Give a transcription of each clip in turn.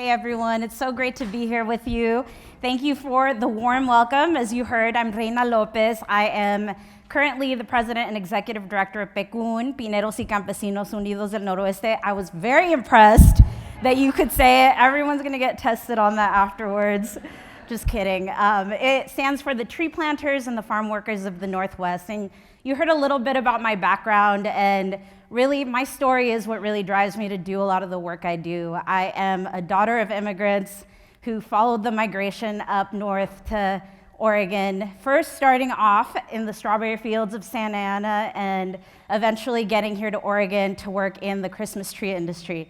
Hey everyone, it's so great to be here with you. Thank you for the warm welcome. As you heard, I'm Reyna Lopez. I am currently the President and Executive Director of PCUN, Pineros y Campesinos Unidos del Noroeste. I was very impressed that you could say it. Everyone's gonna get tested on that afterwards. Just kidding. It stands for the Tree Planters and the Farm Workers of the Northwest. And you heard a little bit about my background, and really my story is what really drives me to do a lot of the work I do. I am a daughter of immigrants who followed the migration up north to Oregon, first starting off in the strawberry fields of Santa Ana and eventually getting here to Oregon to work in the Christmas tree industry.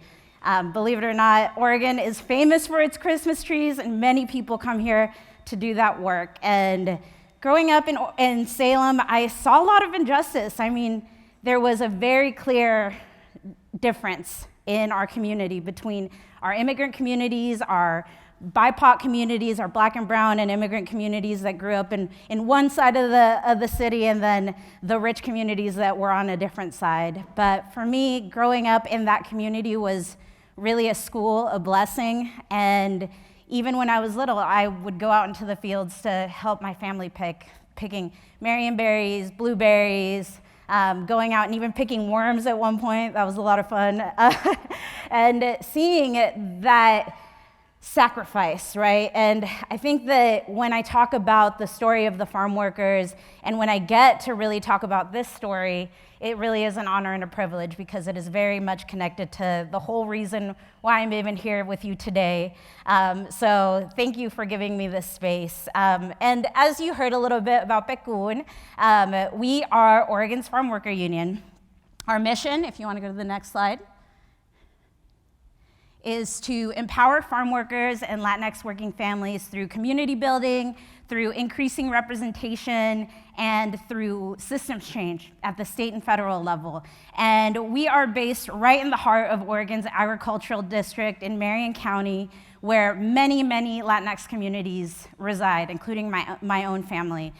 Believe it or not, Oregon is famous for its Christmas trees, and many people come here to do that work. And growing up in Salem, I saw a lot of injustice. I mean, there was a very clear difference in our community between our immigrant communities, our BIPOC communities, our Black and brown and immigrant communities that grew up in one side of the city, and then the rich communities that were on a different side. But for me, growing up in that community was really a school, a blessing. And even when I was little, I would go out into the fields to help my family picking marionberries, blueberries, going out and even picking worms at one point. That was a lot of fun. And seeing that sacrifice, right? And I think that when I talk about the story of the farm workers, and when I get to really talk about this story, it really is an honor and a privilege because it is very much connected to the whole reason why I'm even here with you today. So thank you for giving me this space. And as you heard a little bit about PCUN, we are Oregon's Farm Worker Union. Our mission, if you want to go to the next slide, is to empower farm workers and Latinx working families through community building, through increasing representation, and through systems change at the state and federal level. And we are based right in the heart of Oregon's agricultural district in Marion County, where many, many Latinx communities reside, including my own family.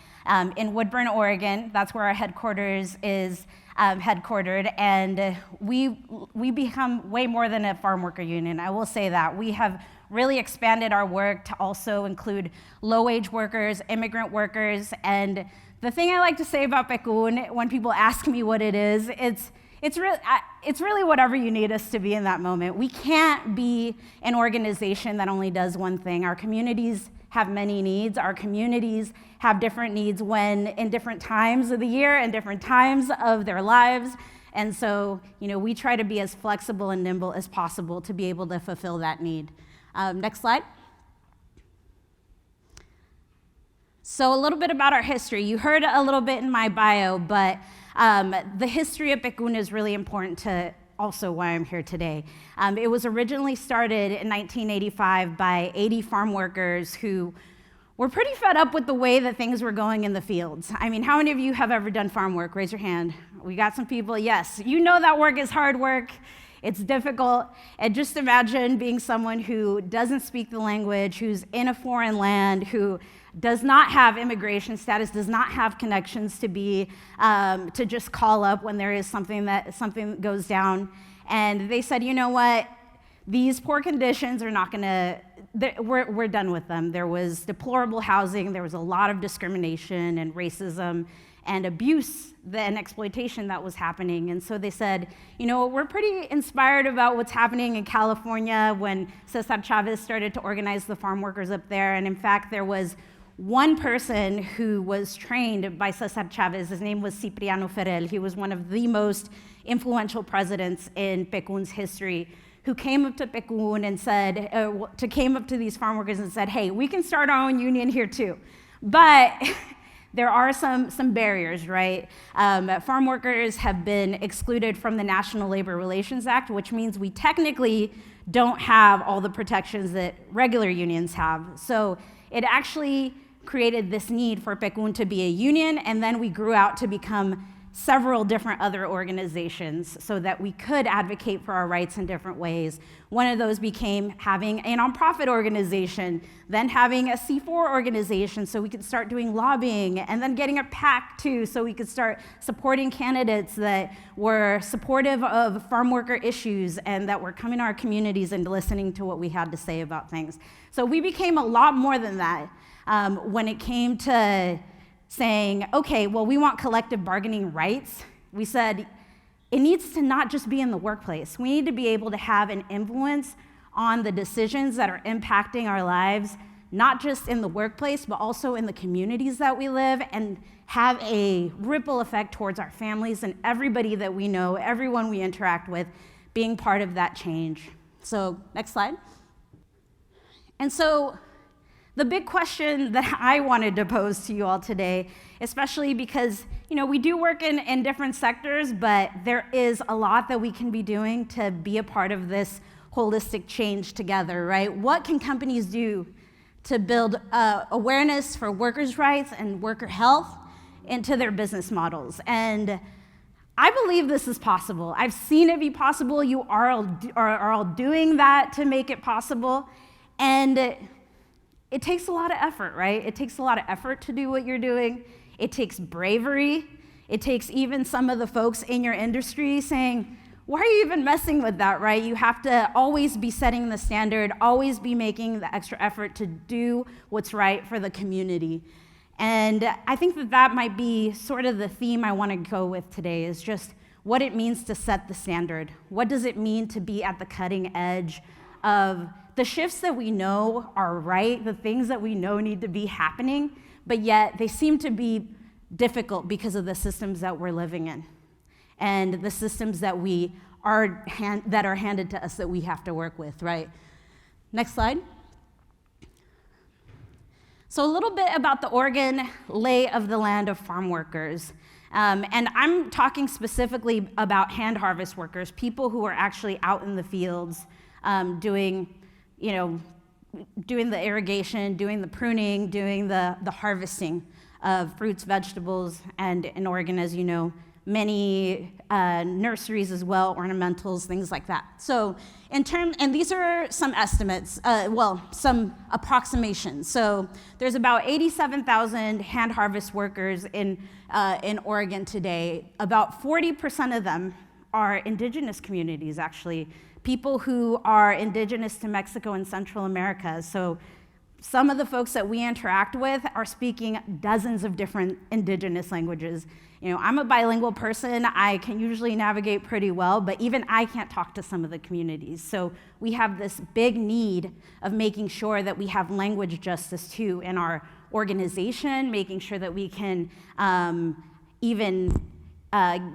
In Woodburn, Oregon, that's where our headquarters is headquartered, and we become way more than a farm worker union. I will say that. We have really expanded our work to also include low-wage workers, immigrant workers, and the thing I like to say about PCUN, when people ask me what it is, it's really whatever you need us to be in that moment. We can't be an organization that only does one thing. Our communities have many needs. Our communities have different needs in different times of the year and different times of their lives. And so, we try to be as flexible and nimble as possible to be able to fulfill that need. Next slide. So a little bit about our history. You heard a little bit in my bio, but the history of PCUN is really important to also why I'm here today. It was originally started in 1985 by 80 farm workers who were pretty fed up with the way that things were going in the fields. I mean, how many of you have ever done farm work? Raise your hand. We got some people. Yes, you know that work is hard work. It's difficult. And just imagine being someone who doesn't speak the language, who's in a foreign land, who does not have immigration status, does not have connections to just call up when there is something goes down. And they said, you know what? These poor conditions are not gonna, we're done with them. There was deplorable housing, there was a lot of discrimination and racism and abuse and exploitation that was happening. And so they said, we're pretty inspired about what's happening in California when Cesar Chavez started to organize the farm workers up there. And in fact, there was one person who was trained by Cesar Chavez. His name was Cipriano Ferrer. He was one of the most influential presidents in PCUN's history, who came up to PCUN and said, came up to these farm workers and said, hey, we can start our own union here too. But there are some barriers, right? Farm workers have been excluded from the National Labor Relations Act, which means we technically don't have all the protections that regular unions have. So it actually created this need for PCUN to be a union, and then we grew out to become several different other organizations so that we could advocate for our rights in different ways. One of those became having a nonprofit organization, then having a C4 organization so we could start doing lobbying, and then getting a PAC too so we could start supporting candidates that were supportive of farm worker issues and that were coming to our communities and listening to what we had to say about things. So we became a lot more than that when it came to saying, okay, well, we want collective bargaining rights. We said it needs to not just be in the workplace. We need to be able to have an influence on the decisions that are impacting our lives, not just in the workplace, but also in the communities that we live, and have a ripple effect towards our families and everybody that we know, everyone we interact with, being part of that change. So, next slide. And so, the big question that I wanted to pose to you all today, especially because, we do work in different sectors, but there is a lot that we can be doing to be a part of this holistic change together, right? What can companies do to build awareness for workers' rights and worker health into their business models? And I believe this is possible. I've seen it be possible. You are all doing that to make it possible. And it takes a lot of effort, right? It takes a lot of effort to do what you're doing. It takes bravery. It takes even some of the folks in your industry saying, why are you even messing with that, right? You have to always be setting the standard, always be making the extra effort to do what's right for the community. And I think that might be sort of the theme I want to go with today, is just what it means to set the standard. What does it mean to be at the cutting edge of the shifts that we know are right, the things that we know need to be happening, but yet they seem to be difficult because of the systems that we're living in and the systems that are handed to us that we have to work with, right? Next slide. So a little bit about the Oregon lay of the land of farm workers. And I'm talking specifically about hand harvest workers, people who are actually out in the fields doing the irrigation, doing the pruning, doing the harvesting of fruits, vegetables, and in Oregon, as you know, many nurseries as well, ornamentals, things like that. So and these are some estimates, some approximations. So there's about 87,000 hand harvest workers in Oregon today. About 40% of them are indigenous communities, actually, people who are indigenous to Mexico and Central America. So some of the folks that we interact with are speaking dozens of different indigenous languages. I'm a bilingual person. I can usually navigate pretty well, but even I can't talk to some of the communities. So we have this big need of making sure that we have language justice too in our organization, making sure that we can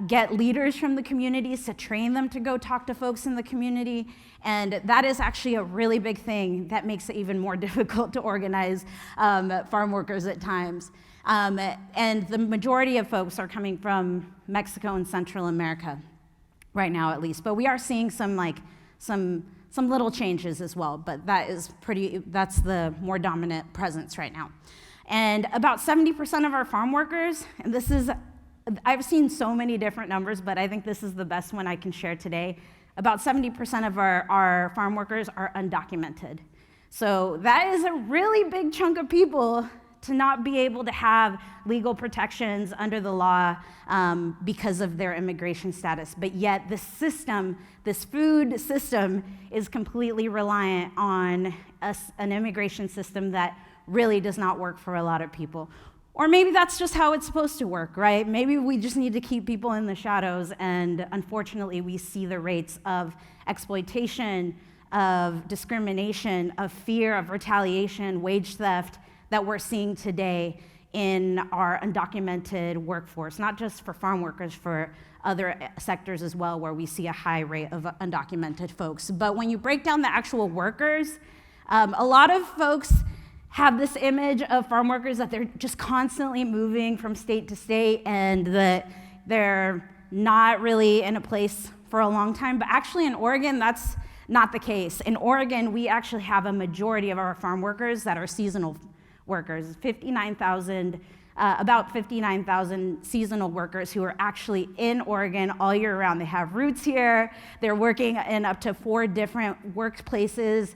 get leaders from the communities to train them to go talk to folks in the community. And that is actually a really big thing that makes it even more difficult to organize farm workers at times. And the majority of folks are coming from Mexico and Central America right now, at least. But we are seeing some little changes as well, but that's the more dominant presence right now. And about 70% of our farm workers, and I've seen so many different numbers, but I think this is the best one I can share today. About 70% of our farm workers are undocumented. So that is a really big chunk of people to not be able to have legal protections under the law because of their immigration status. But yet this food system is completely reliant on an immigration system that really does not work for a lot of people. Or maybe that's just how it's supposed to work, right? Maybe we just need to keep people in the shadows, and unfortunately we see the rates of exploitation, of discrimination, of fear, of retaliation, wage theft that we're seeing today in our undocumented workforce, not just for farm workers, for other sectors as well, where we see a high rate of undocumented folks. But when you break down the actual workers, a lot of folks have this image of farm workers that they're just constantly moving from state to state and that they're not really in a place for a long time. But actually in Oregon, that's not the case. In Oregon, we actually have a majority of our farm workers that are seasonal workers. 59,000 about 59,000 seasonal workers who are actually in Oregon all year round. They have roots here. They're working in up to 4 different workplaces,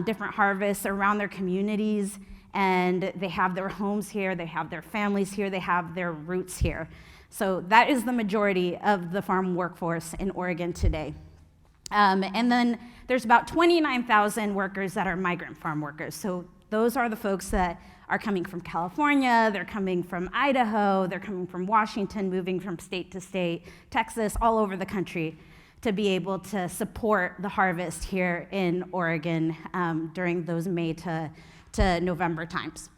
different harvests around their communities, and they have their homes here, they have their families here, they have their roots here. So that is the majority of the farm workforce in Oregon today. And then there's about 29,000 workers that are migrant farm workers. So those are the folks that are coming from California, they're coming from Idaho, they're coming from Washington, moving from state to state, Texas, all over the country to be able to support the harvest here in Oregon during those May to November times.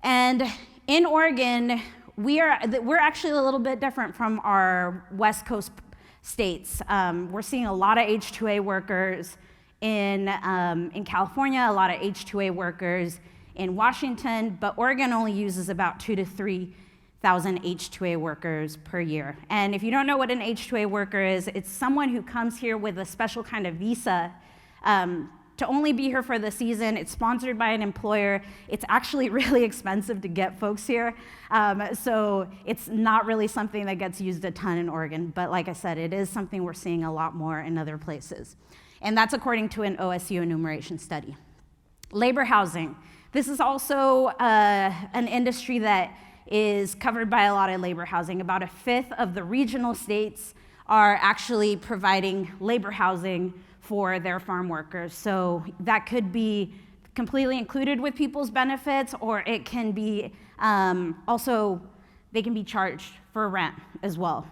And in Oregon, we're actually a little bit different from our West Coast states. We're seeing a lot of H-2A workers in California, a lot of H-2A workers in Washington, but Oregon only uses about 2,000 to 3,000 H-2A workers per year. And if you don't know what an H-2A worker is, it's someone who comes here with a special kind of visa to only be here for the season. It's sponsored by an employer. It's actually really expensive to get folks here. So it's not really something that gets used a ton in Oregon, but like I said, it is something we're seeing a lot more in other places. And that's according to an OSU enumeration study. Labor housing. This is also an industry that is covered by a lot of labor housing. About 1/5 of the regional states are actually providing labor housing for their farm workers. So that could be completely included with people's benefits, or it can be also, they can be charged for rent as well.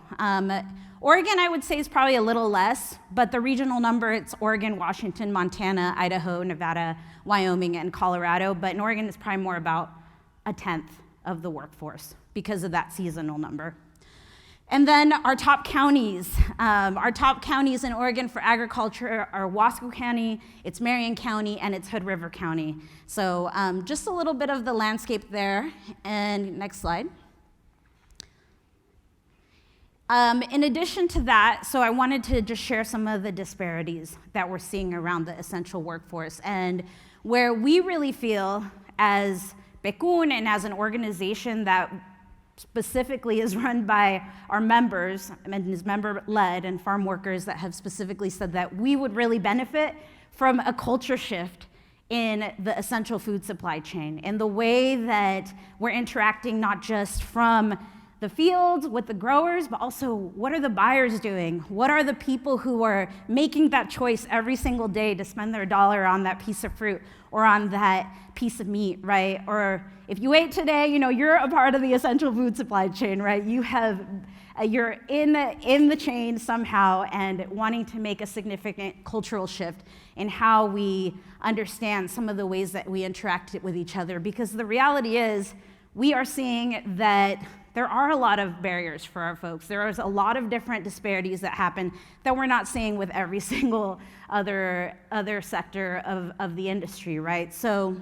Oregon, I would say, is probably a little less, but the regional number, it's Oregon, Washington, Montana, Idaho, Nevada, Wyoming, and Colorado. But in Oregon, it's probably more about 1/10 of the workforce because of that seasonal number. And then our top counties. Our top counties in Oregon for agriculture are Wasco County, it's Marion County, and it's Hood River County. So just a little bit of the landscape there. And next slide. In addition to that, so I wanted to just share some of the disparities that we're seeing around the essential workforce, and where we really feel as PCUN and as an organization that specifically is run by our members and is member-led and farm workers that have specifically said that we would really benefit from a culture shift in the essential food supply chain, in the way that we're interacting not just from the fields with the growers, but also what are the buyers doing? What are the people who are making that choice every single day to spend their dollar on that piece of fruit or on that piece of meat, right? Or if you ate today, you know, you're a part of the essential food supply chain, right? You're in the chain somehow and wanting to make a significant cultural shift in how we understand some of the ways that we interact with each other. Because the reality is, we are seeing that there are a lot of barriers for our folks. There is a lot of different disparities that happen that we're not seeing with every single other sector of the industry, right? So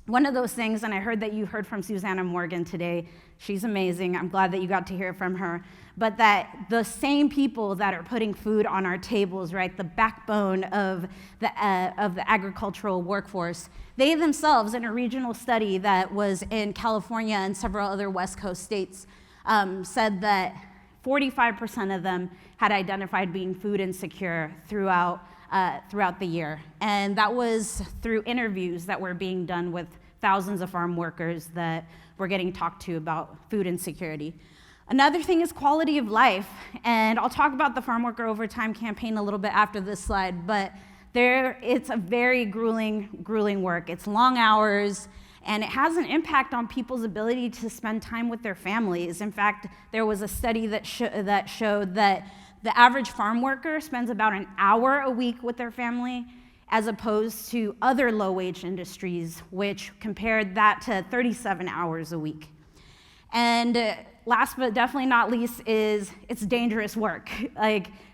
one of those things, and I heard that you heard from Susanna Morgan today, she's amazing, I'm glad that you got to hear from her, but that the same people that are putting food on our tables, right, the backbone of the agricultural workforce, they themselves, in a regional study that was in California and several other West Coast states, said that 45% of them had identified being food insecure throughout the year. And that was through interviews that were being done with thousands of farm workers that were getting talked to about food insecurity. Another thing is quality of life, and I'll talk about the Farm Worker Overtime campaign a little bit after this slide, but it's a very grueling work. It's long hours, and it has an impact on people's ability to spend time with their families. In fact, there was a study that showed that the average farm worker spends about an hour a week with their family, as opposed to other low-wage industries, which compared that to 37 hours a week. And last but definitely not least is it's dangerous work.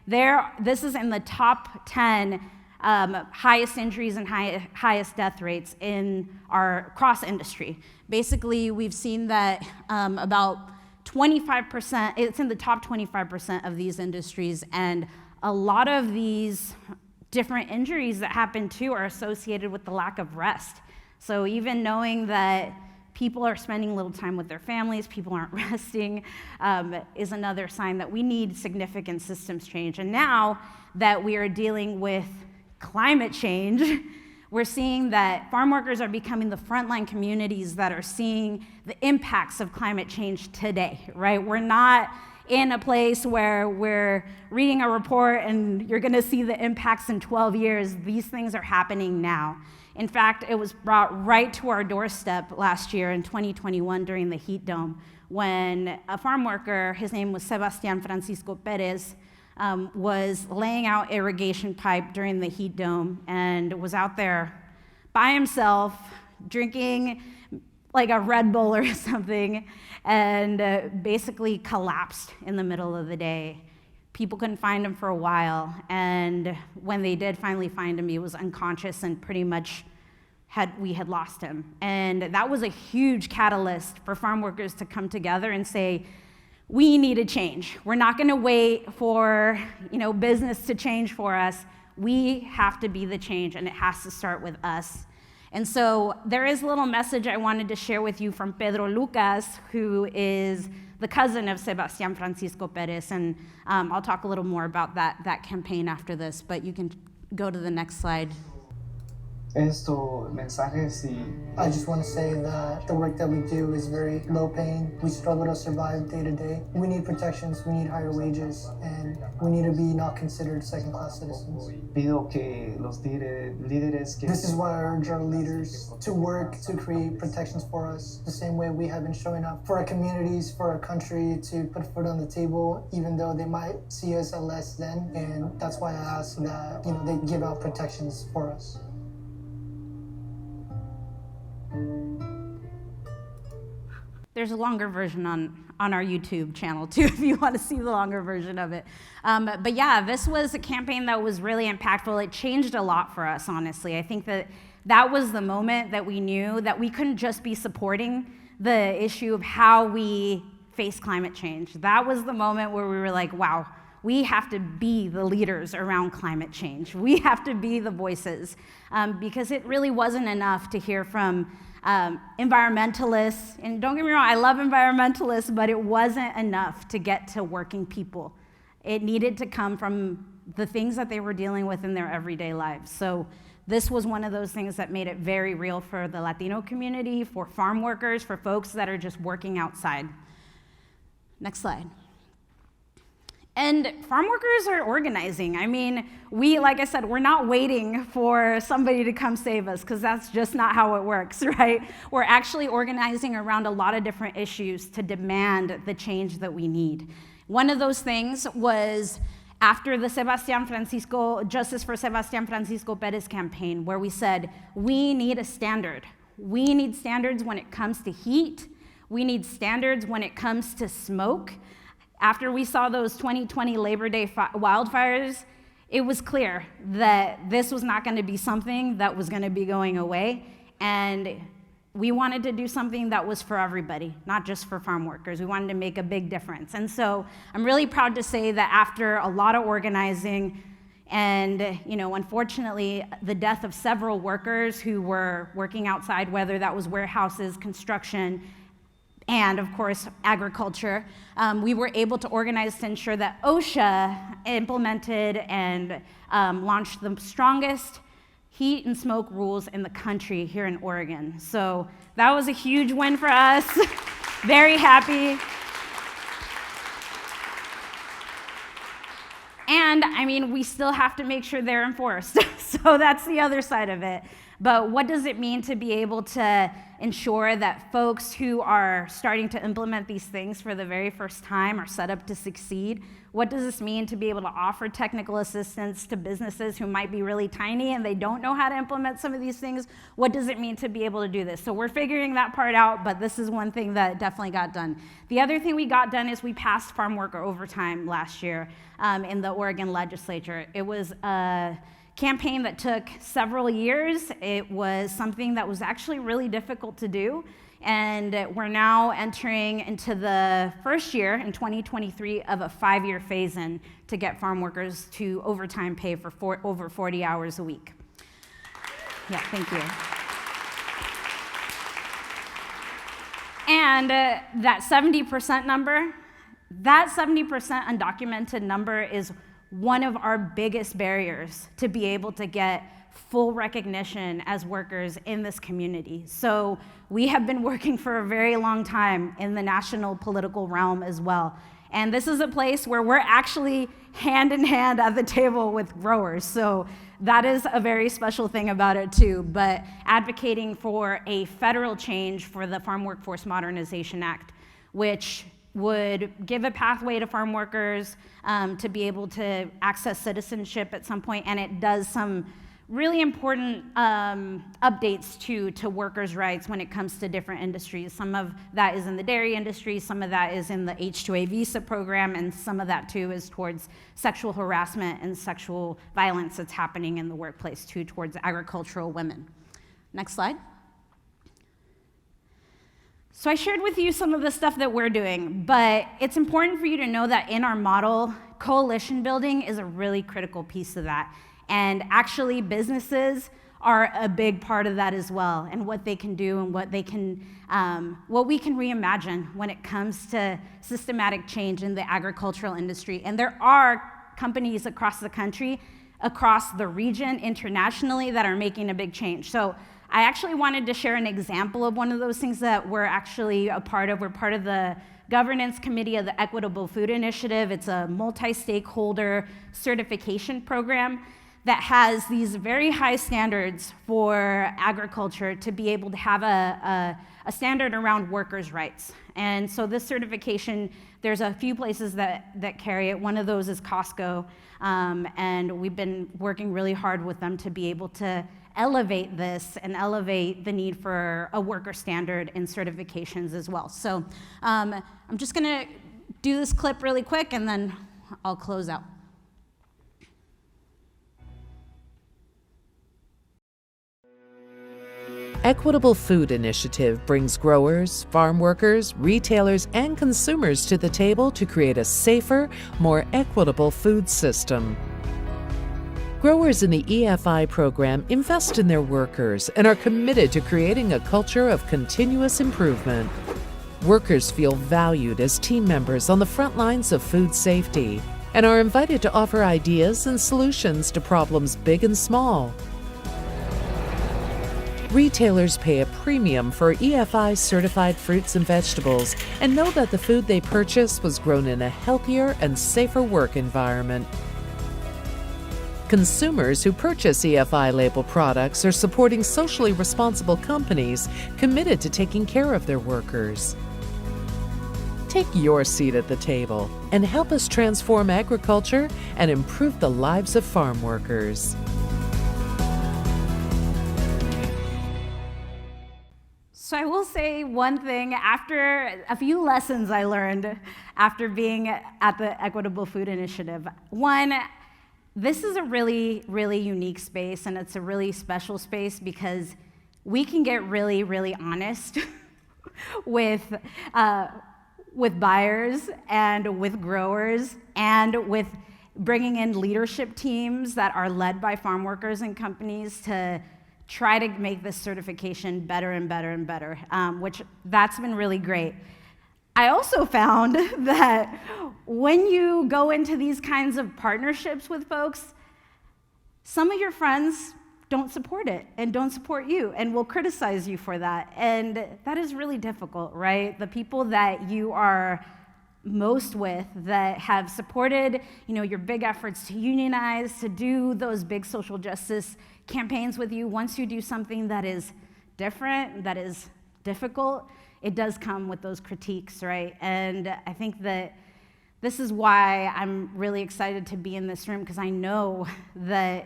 This is in the top 10 highest injuries and highest death rates in our cross industry. Basically, we've seen that about 25%, it's in the top 25% of these industries, and a lot of these different injuries that happen too are associated with the lack of rest. So even knowing that people are spending little time with their families, people aren't resting, is another sign that we need significant systems change. And now that we are dealing with climate change, we're seeing that farm workers are becoming the frontline communities that are seeing the impacts of climate change today, right? We're not in a place where we're reading a report and you're gonna see the impacts in 12 years. These things are happening now. In fact, it was brought right to our doorstep last year in 2021 during the heat dome when a farm worker, his name was Sebastián Francisco Perez, was laying out irrigation pipe during the heat dome and was out there by himself drinking like a Red Bull or something and basically collapsed in the middle of the day. People couldn't find him for a while, and when they did finally find him, he was unconscious and pretty much we had lost him. And that was a huge catalyst for farm workers to come together and say, we need a change. We're not gonna wait for business to change for us. We have to be the change, and it has to start with us. And so there is a little message I wanted to share with you from Pedro Lucas, who is the cousin of Sebastián Francisco Perez, and I'll talk a little more about that campaign after this, but you can go to the next slide. Mensajes y I just want to say that the work that we do is very low paying. We struggle to survive day to day. We need protections, we need higher wages, and we need to be not considered second-class citizens. Pido que los líderes que... This is why I urge our leaders to work to create protections for us, the same way we have been showing up for our communities, for our country, to put food on the table, even though they might see us as less than, and that's why I ask that they give out protections for us. There's a longer version on our YouTube channel too, if you want to see the longer version of it. But yeah, this was a campaign that was really impactful. It changed a lot for us, honestly. I think that was the moment that we knew that we couldn't just be supporting the issue of how we face climate change. That was the moment where we were like, wow, we have to be the leaders around climate change. We have to be the voices, because it really wasn't enough to hear from environmentalists, and don't get me wrong, I love environmentalists, but it wasn't enough to get to working people. It needed to come from the things that they were dealing with in their everyday lives. So this was one of those things that made it very real for the Latino community, for farm workers, for folks that are just working outside. Next slide. And farm workers are organizing. I mean, like I said, we're not waiting for somebody to come save us, because that's just not how it works, right? We're actually organizing around a lot of different issues to demand the change that we need. One of those things was after the Justice for Sebastián Francisco Perez campaign, where we said, we need a standard. We need standards when it comes to heat. We need standards when it comes to smoke. After we saw those 2020 Labor Day wildfires, it was clear that this was not going to be something that was going to be going away, and we wanted to do something that was for everybody, not just for farm workers. We wanted to make a big difference. And so I'm really proud to say that after a lot of organizing and, unfortunately, the death of several workers who were working outside, whether that was warehouses, construction, and of course, agriculture, we were able to organize to ensure that OSHA implemented and launched the strongest heat and smoke rules in the country here in Oregon. So that was a huge win for us. Very happy. And I mean, we still have to make sure they're enforced. So that's the other side of it. But what does it mean to be able to ensure that folks who are starting to implement these things for the very first time are set up to succeed? What does this mean to be able to offer technical assistance to businesses who might be really tiny and they don't know how to implement some of these things? What does it mean to be able to do this? So we're figuring that part out, but this is one thing that definitely got done. The other thing we got done is we passed farm worker overtime last year in the Oregon legislature. It was a campaign that took several years. It was something that was actually really difficult to do, and we're now entering into the first year in 2023 of a 5-year phase-in to get farm workers to overtime pay for over 40 hours a week. Yeah, thank you. And that 70% number, that 70% undocumented number is one of our biggest barriers to be able to get full recognition as workers in this community. So we have been working for a very long time in the national political realm as well. And this is a place where we're actually hand in hand at the table with growers. So that is a very special thing about it too. But advocating for a federal change for the Farm Workforce Modernization Act, which would give a pathway to farm workers to be able to access citizenship at some point, and it does some really important updates to workers' rights when it comes to different industries. Some of that is in the dairy industry, some of that is in the H-2A visa program, and some of that too is towards sexual harassment and sexual violence that's happening in the workplace too towards agricultural women. Next slide. So I shared with you some of the stuff that we're doing, but it's important for you to know that in our model, coalition building is a really critical piece of that. And actually, businesses are a big part of that as well, and what they can do and what we can reimagine when it comes to systematic change in the agricultural industry. And there are companies across the country, across the region, internationally, that are making a big change. So I actually wanted to share an example of one of those things that we're actually a part of. We're part of the governance committee of the Equitable Food Initiative. It's a multi-stakeholder certification program that has these very high standards for agriculture to be able to have a standard around workers' rights. And so this certification, there's a few places that carry it. One of those is Costco, and we've been working really hard with them to be able to elevate this and elevate the need for a worker standard in certifications as well. So I'm just gonna do this clip really quick and then I'll close out. Equitable Food Initiative brings growers, farm workers, retailers, and consumers to the table to create a safer, more equitable food system. Growers in the EFI program invest in their workers and are committed to creating a culture of continuous improvement. Workers feel valued as team members on the front lines of food safety and are invited to offer ideas and solutions to problems big and small. Retailers pay a premium for EFI certified fruits and vegetables and know that the food they purchase was grown in a healthier and safer work environment. Consumers who purchase EFI label products are supporting socially responsible companies committed to taking care of their workers. Take your seat at the table and help us transform agriculture and improve the lives of farm workers. So I will say one thing, after a few lessons I learned after being at the Equitable Food Initiative. One, this is a really, really unique space, and it's a really special space because we can get really, really honest with buyers and with growers and with bringing in leadership teams that are led by farm workers and companies to try to make this certification better and better and better, which that's been really great. I also found that when you go into these kinds of partnerships with folks, some of your friends don't support it and don't support you and will criticize you for that. And that is really difficult, right? The people that you are most with that have supported, your big efforts to unionize, to do those big social justice campaigns with you, once you do something that is different, that is difficult, it does come with those critiques, right? And I think that this is why I'm really excited to be in this room, because I know that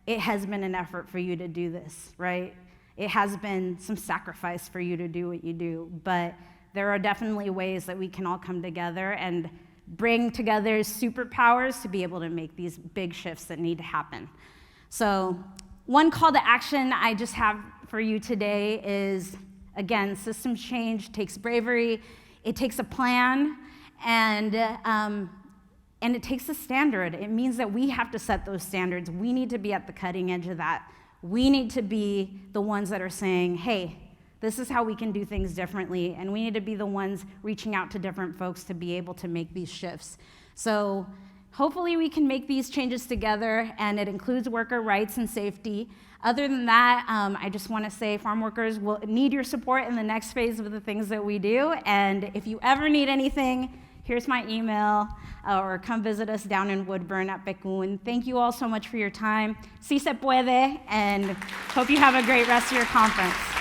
it has been an effort for you to do this, right? It has been some sacrifice for you to do what you do, but there are definitely ways that we can all come together and bring together superpowers to be able to make these big shifts that need to happen. So one call to action I just have for you today is, again, systems change takes bravery, it takes a plan, and it takes a standard. It means that we have to set those standards. We need to be at the cutting edge of that. We need to be the ones that are saying, hey, This is how we can do things differently, and we need to be the ones reaching out to different folks to be able to make these shifts. So hopefully we can make these changes together, and it includes worker rights and safety. Other than that, I just want to say farm workers will need your support in the next phase of the things that we do, and if you ever need anything, here's my email, or come visit us down in Woodburn at PCUN. Thank you all so much for your time. Si se puede, and hope you have a great rest of your conference.